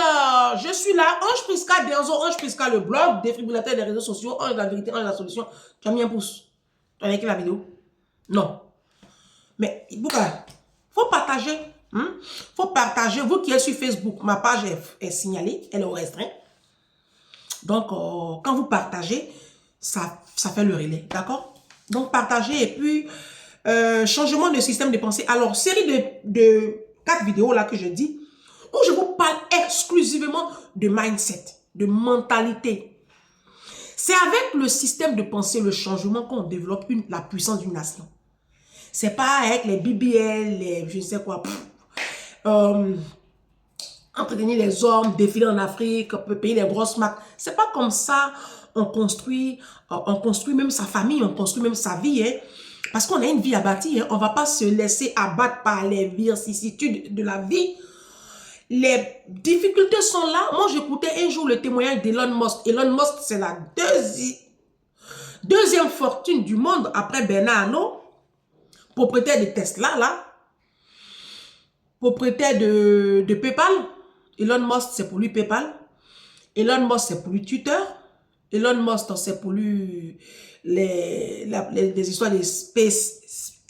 Alors, je suis là. Ange Prisca, Denzo, Ange Prisca, le blog, défibrillateur des réseaux sociaux, Ange la vérité, Ange la solution. Tu as mis un pouce. Tu as liké la vidéo? Non. Mais, Bouka, faut partager. Faut partager. Vous qui êtes sur Facebook, ma page est signalée, elle est au restreint. Donc, quand vous partagez, ça fait le relais. D'accord? Donc, partagez et puis, changement de système de pensée. Alors, série de 4 vidéos là que je dis, où je vous parle exclusivement de mindset, de mentalité. C'est avec le système de pensée, le changement qu'on développe la puissance d'une nation. C'est pas avec les BBL, les je ne sais quoi, entretenir les hommes, défiler en Afrique, payer les grosses marques. C'est pas comme ça on construit même sa famille, on construit même sa vie. Hein. Parce qu'on a une vie à bâtir. Hein. On ne va pas se laisser abattre par les vicissitudes de la vie. Les difficultés sont là. Moi, j'écoutais un jour le témoignage d'Elon Musk. Elon Musk, c'est la deuxième fortune du monde après Bernard Arnault, propriétaire de Tesla, là, propriétaire de PayPal. Elon Musk, c'est pour lui PayPal. Elon Musk, c'est pour lui Twitter. Elon Musk, c'est pour lui les histoires de space.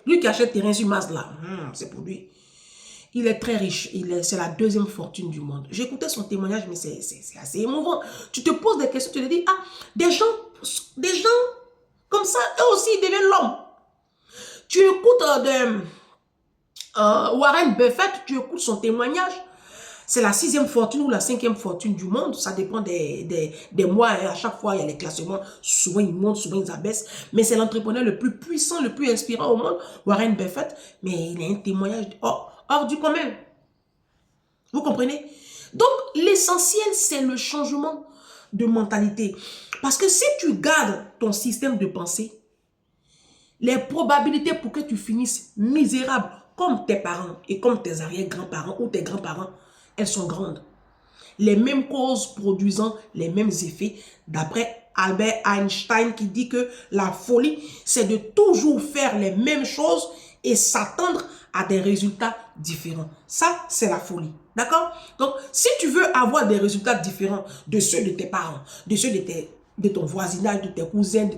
Lui qui achète terrain sur Mars, là, c'est pour lui. Il est très riche. C'est la deuxième fortune du monde. J'écoutais son témoignage, mais c'est assez émouvant. Tu te poses des questions, tu te dis, ah, des gens comme ça, eux aussi, ils deviennent l'homme. Tu écoutes Warren Buffett, tu écoutes son témoignage. C'est la 6e fortune ou la 5e fortune du monde. Ça dépend des mois. Hein. À chaque fois, il y a les classements. Souvent, ils montent, souvent, ils abaissent. Mais c'est l'entrepreneur le plus puissant, le plus inspirant au monde, Warren Buffett. Mais il a un témoignage hors du commun. Vous comprenez? Donc, l'essentiel, c'est le changement de mentalité. Parce que si tu gardes ton système de pensée, les probabilités pour que tu finisses misérable, comme tes parents et comme tes arrière-grands-parents ou tes grands-parents, elles sont grandes. Les mêmes causes produisant les mêmes effets, d'après Albert Einstein qui dit que la folie, c'est de toujours faire les mêmes choses et s'attendre à des résultats différents. Ça, c'est la folie. D'accord? Donc, si tu veux avoir des résultats différents de ceux de tes parents, de ceux de ton voisinage, de tes cousins,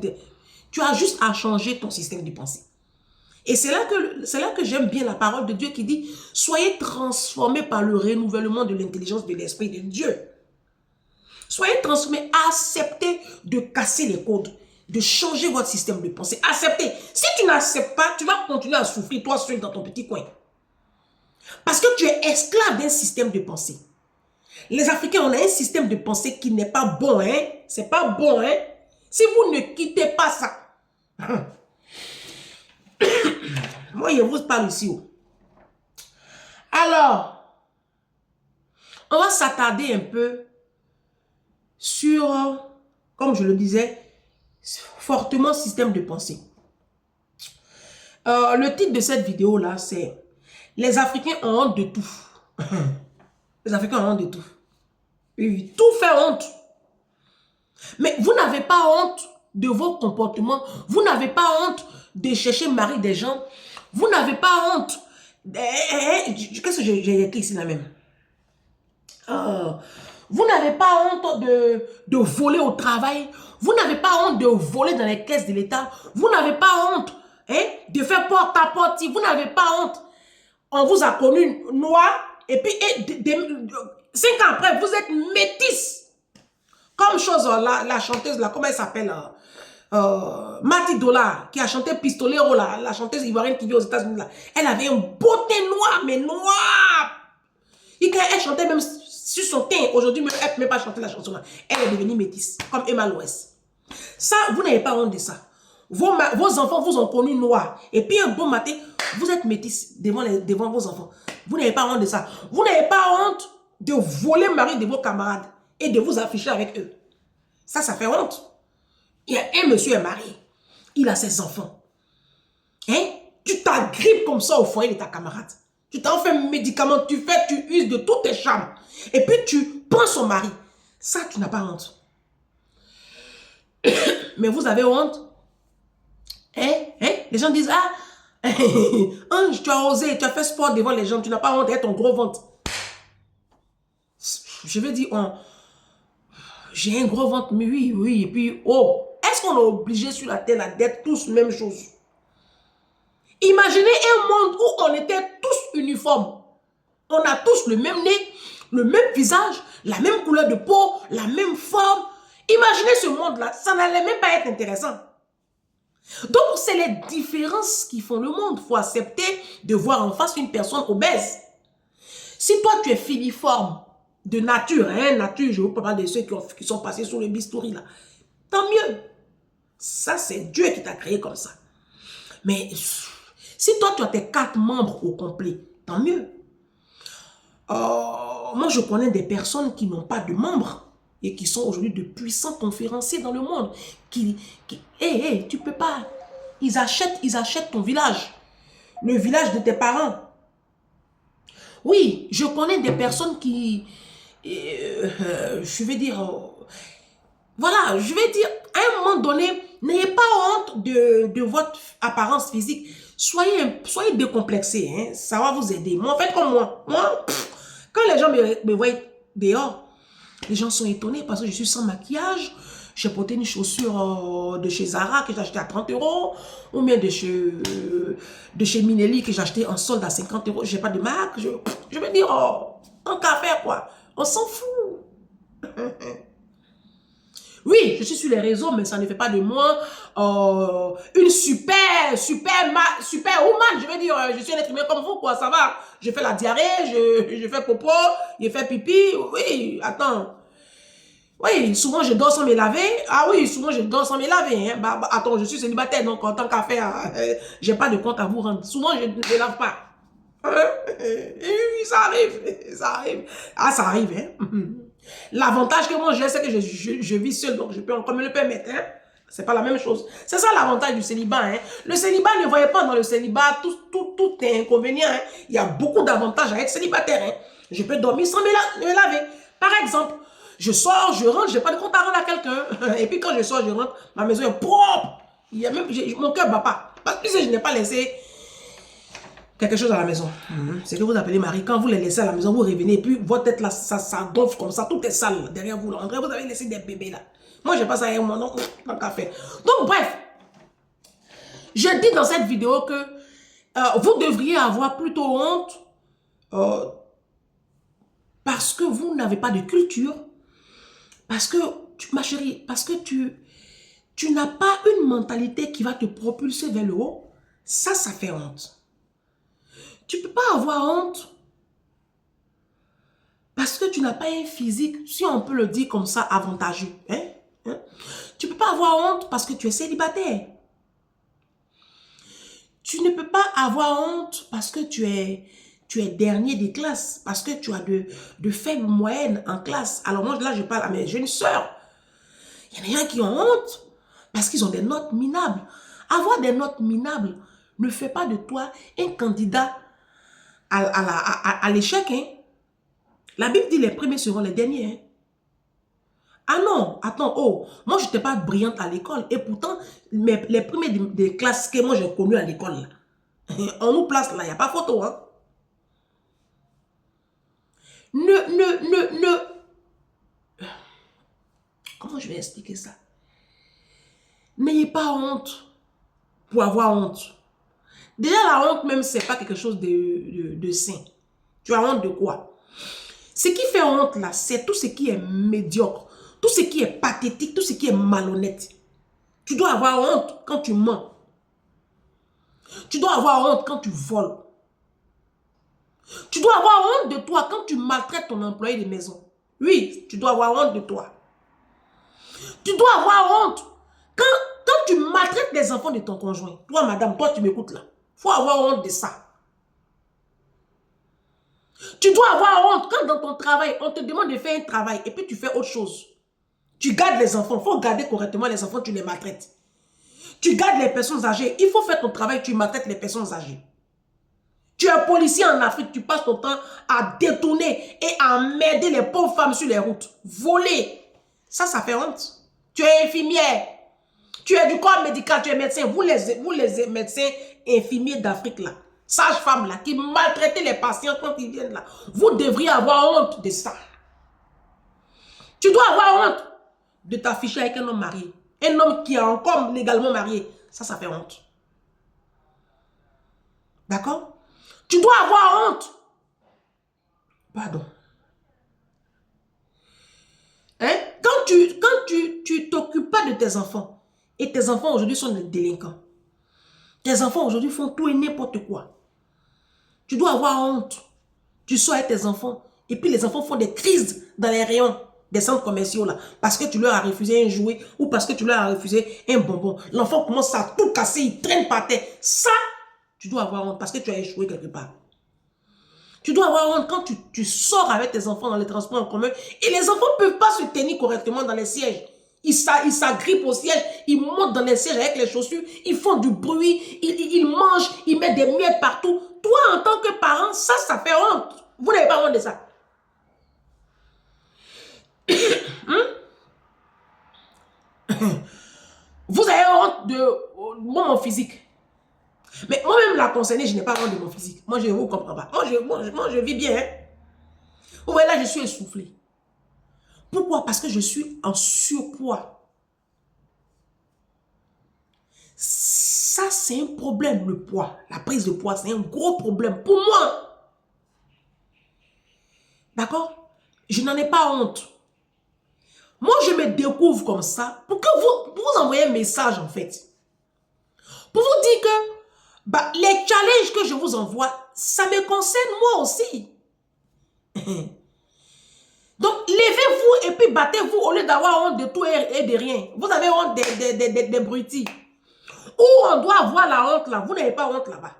tu as juste à changer ton système de pensée. Et c'est là que j'aime bien la parole de Dieu qui dit « Soyez transformés par le renouvellement de l'intelligence de l'Esprit de Dieu. » Soyez transformés, acceptez de casser les codes, de changer votre système de pensée. Acceptez. Si tu n'acceptes pas, tu vas continuer à souffrir toi seul dans ton petit coin. Parce que tu es esclave d'un système de pensée. Les Africains, on a un système de pensée qui n'est pas bon, hein. C'est pas bon, hein. Si vous ne quittez pas ça... Moi, je vous parle ici. Alors, on va s'attarder un peu sur, comme je le disais, fortement système de pensée. Le titre de cette vidéo-là, c'est « Les Africains ont honte de tout. » Les Africains ont honte de tout. Oui, tout fait honte. Mais vous n'avez pas honte de vos comportements. Vous n'avez pas honte de chercher mari des gens. Vous n'avez pas honte. Qu'est-ce que j'ai écrit ici là même? Vous n'avez pas honte de voler au travail. Vous n'avez pas honte de voler dans les caisses de l'État. Vous n'avez pas honte de faire porte à porte. Vous n'avez pas honte. On vous a connu noir. Et puis, 5 ans après, vous êtes métis. Comme chose, la chanteuse, là, comment elle s'appelle? Mati Dollar, qui a chanté Pistolero, la chanteuse ivoirienne qui vit aux États-Unis. Elle avait une beauté noire, mais noire. Et quand elle chantait même sur son teint, aujourd'hui, elle ne peut même pas chanter la chanson là. Elle est devenue métisse, comme Emma Loès. Ça, vous n'avez pas honte de ça. Vos enfants vous ont connu noir. Et puis un bon matin, vous êtes métisse devant vos enfants. Vous n'avez pas honte de ça. Vous n'avez pas honte de voler le mari de vos camarades et de vous afficher avec eux. Ça fait honte. Il y a un monsieur est marié. Il a ses enfants. Hein? Tu t'agrippes comme ça au foyer de ta camarade. Tu t'en fais un médicament, tu uses de toutes tes charmes. Et puis tu prends son mari. Ça, tu n'as pas honte. Mais vous avez honte. Les gens disent, ah, Ange, tu as osé, tu as fait sport devant les gens, tu n'as pas honte d'être ton gros ventre. je vais dire, j'ai un gros ventre, mais oui, oui, et puis, oh, est-ce qu'on est obligé sur la terre d'être tous même chose? Imaginez un monde où on était tous uniformes. On a tous le même nez, le même visage, la même couleur de peau, la même forme. Imaginez ce monde-là, ça n'allait même pas être intéressant. Donc, c'est les différences qui font le monde. Il faut accepter de voir en face une personne obèse. Si toi, tu es filiforme de nature, nature, je vous parle de ceux qui sont passés sous le bistouri, là, tant mieux. Ça, c'est Dieu qui t'a créé comme ça. Mais si toi, tu as tes 4 membres au complet, tant mieux. Moi, je connais des personnes qui n'ont pas de membres et qui sont aujourd'hui de puissants conférenciers dans le monde. Tu peux pas. Ils achètent ton village. Le village de tes parents. Oui, je connais des personnes qui... je vais dire... voilà, je vais dire, à un moment donné, n'ayez pas honte de votre apparence physique. Soyez décomplexés, hein, ça va vous aider. Moi, faites comme moi. Moi, quand les gens me voient dehors, les gens sont étonnés parce que je suis sans maquillage. J'ai porté une chaussure de chez Zara que j'ai acheté à 30 €, ou bien de chez Minelli que j'ai acheté en solde à 50 €. Je n'ai pas de marque. Je vais dire, oh, tant qu'à faire quoi. On s'en fout. Oui, je suis sur les réseaux, mais ça ne fait pas de moi une super woman. Je veux dire, je suis un être humain comme vous, quoi. Ça va. Je fais la diarrhée, je fais popo, je fais pipi. Oui, attends. Oui, souvent je dors sans me laver. Ah oui, souvent je dors sans me laver. Hein. Attends, je suis célibataire, donc en tant qu'affaire, j'ai pas de compte à vous rendre. Souvent, je ne lave pas. Oui, ça arrive. Ah, ça arrive, hein. L'avantage que moi j'ai, c'est que je vis seul, donc je peux encore me le permettre. Hein? C'est pas la même chose. C'est ça l'avantage du célibat. Hein? Le célibat, ne voyez pas dans le célibat tout est inconvénient. Hein? Il y a beaucoup d'avantages à être célibataire. Hein? Je peux dormir sans me laver. Par exemple, je sors, je rentre, j'ai pas de compte à rendre à quelqu'un. Et puis quand je sors, je rentre, ma maison est propre. Il y a même, mon cœur bat pas. Parce que je n'ai pas laissé quelque chose à la maison. C'est que vous appelez Marie. Quand vous les laissez à la maison, vous revenez et puis votre tête là, ça gonfle comme ça. Tout est sale derrière vous. Là. En vrai, vous avez laissé des bébés là. Moi, j'ai pas ça avec moi. Non, pas qu'à faire. Donc, bref. Je dis dans cette vidéo que vous devriez avoir plutôt honte parce que vous n'avez pas de culture. Parce que, ma chérie, parce que tu n'as pas une mentalité qui va te propulser vers le haut. Ça fait honte. Tu ne peux pas avoir honte parce que tu n'as pas un physique, si on peut le dire comme ça, avantageux. Tu ne peux pas avoir honte parce que tu es célibataire. Tu ne peux pas avoir honte parce que tu es dernier des classes, parce que tu as de faibles moyennes en classe. Alors moi, là, je parle à mes jeunes sœurs. Il y en a qui ont honte parce qu'ils ont des notes minables. Avoir des notes minables ne fait pas de toi un candidat à l'échec. Hein. La Bible dit les premiers seront les derniers. Hein. Ah non, attends, oh, moi je n'étais pas brillante à l'école et pourtant les premiers des classes que moi j'ai connues à l'école, on nous place là, il n'y a pas photo. Hein. Comment je vais expliquer ça? N'ayez pas honte pour avoir honte. Déjà la honte même, c'est pas quelque chose de sain. Tu as honte de quoi? Ce qui fait honte là, c'est tout ce qui est médiocre, tout ce qui est pathétique, tout ce qui est malhonnête. Tu dois avoir honte quand tu mens. Tu dois avoir honte quand tu voles. Tu dois avoir honte de toi quand tu maltraites ton employé de maison. Oui, tu dois avoir honte de toi. Tu dois avoir honte quand tu maltraites les enfants de ton conjoint. Toi, madame, toi, tu m'écoutes là. Il faut avoir honte de ça. Tu dois avoir honte quand dans ton travail, on te demande de faire un travail et puis tu fais autre chose. Tu gardes les enfants. Il faut garder correctement les enfants, tu les maltraites. Tu gardes les personnes âgées. Il faut faire ton travail, tu maltraites les personnes âgées. Tu es policier en Afrique, tu passes ton temps à détourner et à emmerder les pauvres femmes sur les routes. Voler. Ça fait honte. Tu es infirmière. Tu es du corps médical, tu es médecin. Vous les médecins infirmiers d'Afrique là. Sages-femmes là, qui maltraitent les patients quand ils viennent là. Vous devriez avoir honte de ça. Tu dois avoir honte de t'afficher avec un homme marié. Un homme qui est encore légalement marié. Ça fait honte. D'accord? Tu dois avoir honte. Pardon. Hein? Quand tu t'occupes pas de tes enfants, et tes enfants aujourd'hui sont des délinquants. Tes enfants aujourd'hui font tout et n'importe quoi. Tu dois avoir honte. Tu sors avec tes enfants, et puis les enfants font des crises dans les rayons des centres commerciaux là, parce que tu leur as refusé un jouet, ou parce que tu leur as refusé un bonbon. L'enfant commence à tout casser, il traîne par terre. Ça, tu dois avoir honte, parce que tu as échoué quelque part. Tu dois avoir honte quand tu sors avec tes enfants dans les transports en commun, et les enfants ne peuvent pas se tenir correctement dans les sièges. Ils s'agrippent au siège, ils montent dans les sièges avec les chaussures, ils font du bruit, ils mangent, ils mettent des miettes partout. Toi, en tant que parent, ça fait honte. Vous n'avez pas honte de ça. Vous avez honte de mon physique. Mais moi-même, la concernée, je n'ai pas honte de mon physique. Moi, je ne vous comprends pas. Moi, je vis bien. Hein? Vous voyez, là, je suis essoufflée. Pourquoi? Parce que je suis en surpoids. Ça, c'est un problème, le poids. La prise de poids, c'est un gros problème pour moi. D'accord? Je n'en ai pas honte. Moi, je me découvre comme ça pour que vous envoyez un message, en fait. Pour vous dire que les challenges que je vous envoie, ça me concerne moi aussi. Donc, levez-vous et puis battez-vous au lieu d'avoir honte de tout et de rien. Vous avez honte des brutis. Où on doit avoir la honte là, vous n'avez pas honte là-bas.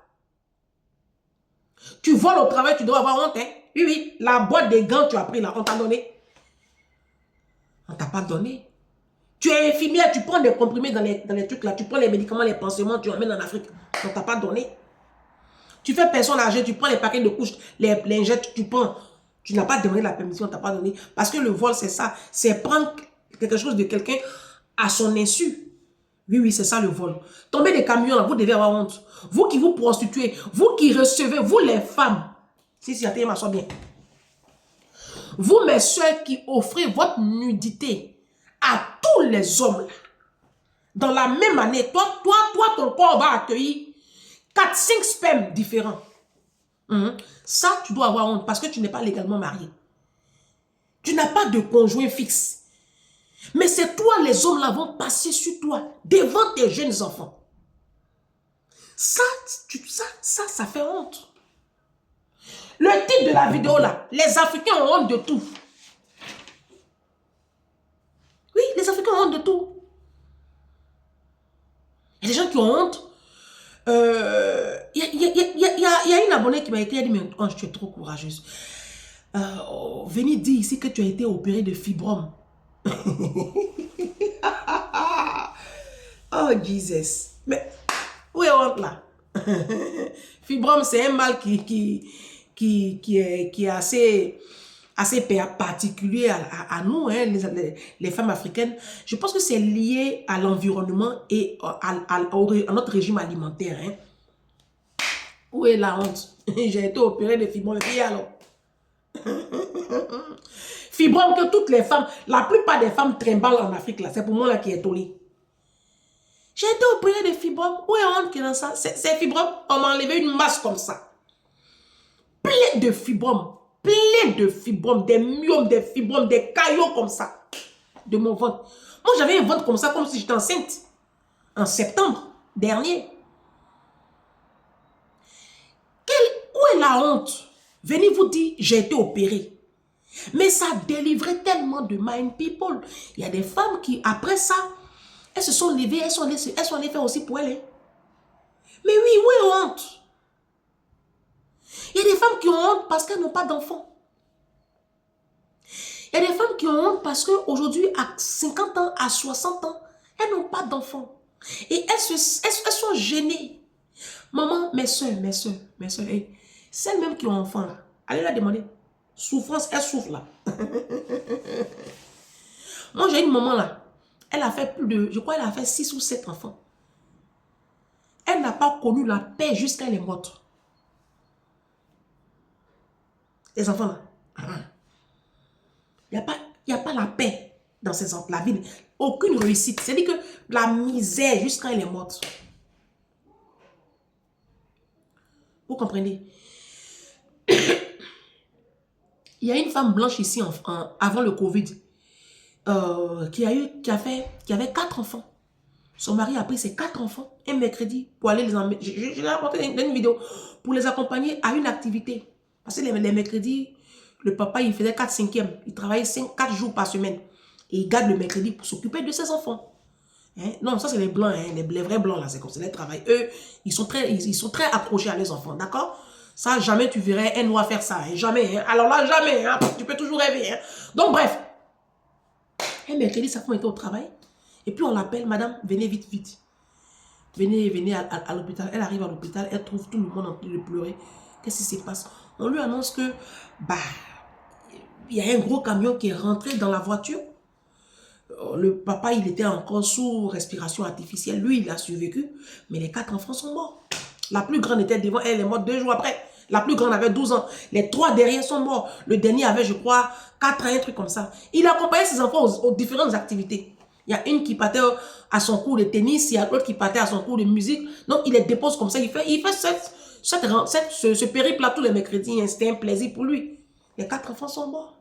Tu voles au travail, tu dois avoir honte. Hein? Oui, oui, la boîte des gants tu as pris là, on t'a donné. On t'a pas donné. Tu es infirmière, tu prends des comprimés dans les trucs là, tu prends les médicaments, les pansements, tu emmènes en Afrique. On t'a pas donné. Tu fais personne âgée, tu prends les paquets de couches, les lingettes, tu prends. Tu n'as pas demandé la permission, on t'a pas donné. Parce que le vol, c'est ça. C'est prendre quelque chose de quelqu'un à son insu. Oui, oui, c'est ça le vol. Tomber des camions, là, vous devez avoir honte. Vous qui vous prostituez, vous qui recevez, vous les femmes. Si, attendez, m'assois bien. Vous, mes soeurs, qui offrez votre nudité à tous les hommes, là, dans la même année, toi, ton corps va accueillir 4-5 spermes différents. Ça, tu dois avoir honte parce que tu n'es pas légalement marié. Tu n'as pas de conjoint fixe. Mais c'est toi, les hommes là, vont passer sur toi, devant tes jeunes enfants. Ça fait honte. Le titre de la vidéo là, les Africains ont honte de tout. Oui, les Africains ont honte de tout. Il y a des gens qui ont honte. Il y a une abonnée qui m'a écrit, elle dit, mais Ange, tu es trop courageuse. Venez dire ici que tu as été opérée de fibrome. Oh, Jesus. Mais, où est honte là? Fibrome, c'est un mal qui est assez particulier à nous, hein, les femmes africaines. Je pense que c'est lié à l'environnement et à notre régime alimentaire. Hein. Où est la honte? J'ai été opérée de fibrome. Et alors? Fibrome que toutes les femmes, la plupart des femmes trimballent en Afrique, là. C'est pour moi là qui est tolé. J'ai été opérée de fibrome. Où est honte qui est dans ça? C'est fibrome. On m'a enlevé une masse comme ça. Plein de fibromes. Plein de fibromes. Des myomes, des fibromes, des caillots comme ça. De mon ventre. Moi, j'avais un ventre comme ça, comme si j'étais enceinte. En septembre dernier. Où est la honte? Venez vous dire, j'ai été opérée. Mais ça délivrait tellement de mind people. Il y a des femmes qui, après ça, elles se sont levées, elles sont allées faire aussi pour elles. Mais oui, où est honte? Il y a des femmes qui ont honte parce qu'elles n'ont pas d'enfants. Il y a des femmes qui ont honte parce qu'aujourd'hui, à 50 ans, à 60 ans, elles n'ont pas d'enfants. Et elles sont gênées. Maman, mes soeurs, hey, celles-mêmes qui ont enfants là, allez la demander. Souffrance, elle souffre là. Moi, j'ai une maman là. Elle a fait plus de, je crois qu'elle a fait 6 ou 7 enfants. Elle n'a pas connu la paix jusqu'à elle est morte. Les enfants là. Il n'y a pas la paix dans la ville. Aucune réussite. C'est-à-dire que la misère jusqu'à elle est morte. Vous comprenez? Il y a une femme blanche ici avant le Covid qui avait 4 enfants. Son mari a pris ses 4 enfants un mercredi pour aller les emmener. Je l'ai raconté dans une vidéo. Pour les accompagner à une activité. Parce que les mercredis, le papa, il faisait 4/5e. Il travaillait 4 jours par semaine. Et il garde le mercredi pour s'occuper de ses enfants. Hein? Non, ça c'est les blancs, hein? Les vrais blancs là, c'est comme ça, les travaillent. Eux, ils sont très accrochés à leurs enfants, d'accord? Ça, jamais tu verrais un noir faire ça, hein? Jamais. Hein? Alors là, jamais, hein? Tu peux toujours rêver. Hein? Donc bref, un mercredi, sa femme était au travail. Et puis on l'appelle, madame, venez vite, vite. Venez à l'hôpital. Elle arrive à l'hôpital, elle trouve tout le monde en train de pleurer. Qu'est-ce qui se passe? On lui annonce que, il y a un gros camion qui est rentré dans la voiture. Le papa, il était encore sous respiration artificielle. Lui, il a survécu. Mais les 4 enfants sont morts. La plus grande était devant elle, est morte 2 jours après. La plus grande avait 12 ans. Les 3 derrière sont morts. Le dernier avait, je crois, 4 ans, un truc comme ça. Il accompagnait ses enfants aux différentes activités. Il y a une qui partait à son cours de tennis. Il y a l'autre qui partait à son cours de musique. Donc, il les dépose comme ça. Il fait ce périple-là tous les mercredis. C'était un plaisir pour lui. Les 4 enfants sont morts.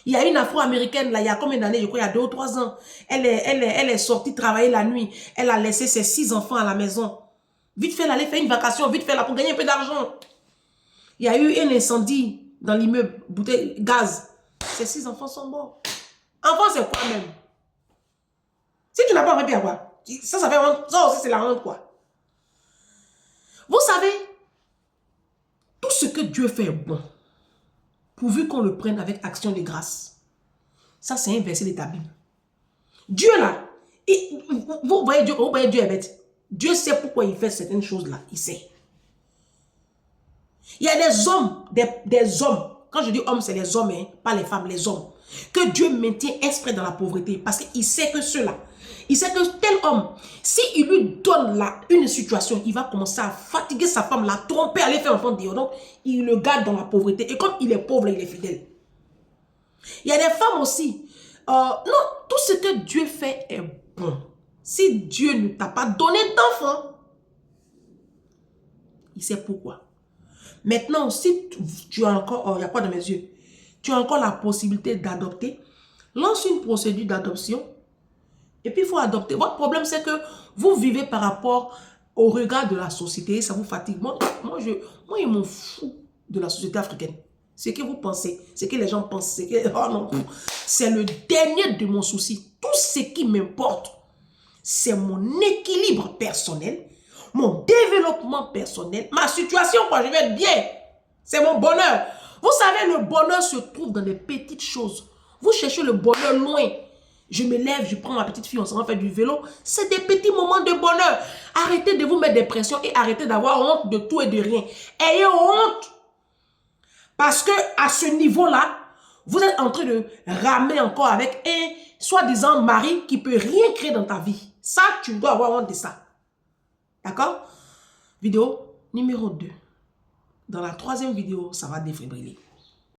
Il y a une Afro-Américaine, là, il y a combien d'années, je crois, il y a 2 ou 3 ans. Elle est sortie travailler la nuit. Elle a laissé ses 6 enfants à la maison. Vite fait, elle allait faire une vacation, vite fait, là, pour gagner un peu d'argent. Il y a eu un incendie dans l'immeuble, bouteille, gaz. Ses 6 enfants sont morts. Enfant, c'est quoi même? Si tu n'as pas envie de avoir, ça fait honte. Ça aussi, c'est la honte, quoi. Vous savez, tout ce que Dieu fait est bon. Pourvu qu'on le prenne avec action de grâce. Ça, c'est un verset de ta Bible. Dieu, là, vous voyez Dieu est bête. Dieu sait pourquoi il fait certaines choses-là. Il sait. Il y a des hommes, des hommes. Quand je dis hommes, c'est les hommes, hein, pas les femmes, les hommes. Que Dieu maintient exprès dans la pauvreté. Parce qu'il sait que ceux-là, il sait que tel homme, s'il lui donne là une situation, il va commencer à fatiguer sa femme, la tromper, aller faire enfant dehors. Donc, il le garde dans la pauvreté. Et comme il est pauvre, il est fidèle. Il y a des femmes aussi. Non, tout ce que Dieu fait est bon. Si Dieu ne t'a pas donné d'enfant, il sait pourquoi. Maintenant, si tu as encore, il n'y a pas dans mes yeux, tu as encore la possibilité d'adopter, lance une procédure d'adoption. Et puis, il faut adopter. Votre problème, c'est que vous vivez par rapport au regard de la société. Ça vous fatigue. Moi il m'en fout de la société africaine. Ce que vous pensez, ce que les gens pensent, c'est le dernier de mon souci. Tout ce qui m'importe, c'est mon équilibre personnel, mon développement personnel, ma situation, quoi, je vais être bien. C'est mon bonheur. Vous savez, le bonheur se trouve dans des petites choses. Vous cherchez le bonheur loin. Je me lève, je prends ma petite fille, on s'en va faire du vélo. C'est des petits moments de bonheur. Arrêtez de vous mettre des pressions et arrêtez d'avoir honte de tout et de rien. Ayez honte. Parce que à ce niveau-là, vous êtes en train de ramer encore avec un soi-disant mari qui peut rien créer dans ta vie. Ça, tu dois avoir honte de ça. D'accord? Vidéo numéro 2. Dans la 3e vidéo, ça va défibriller.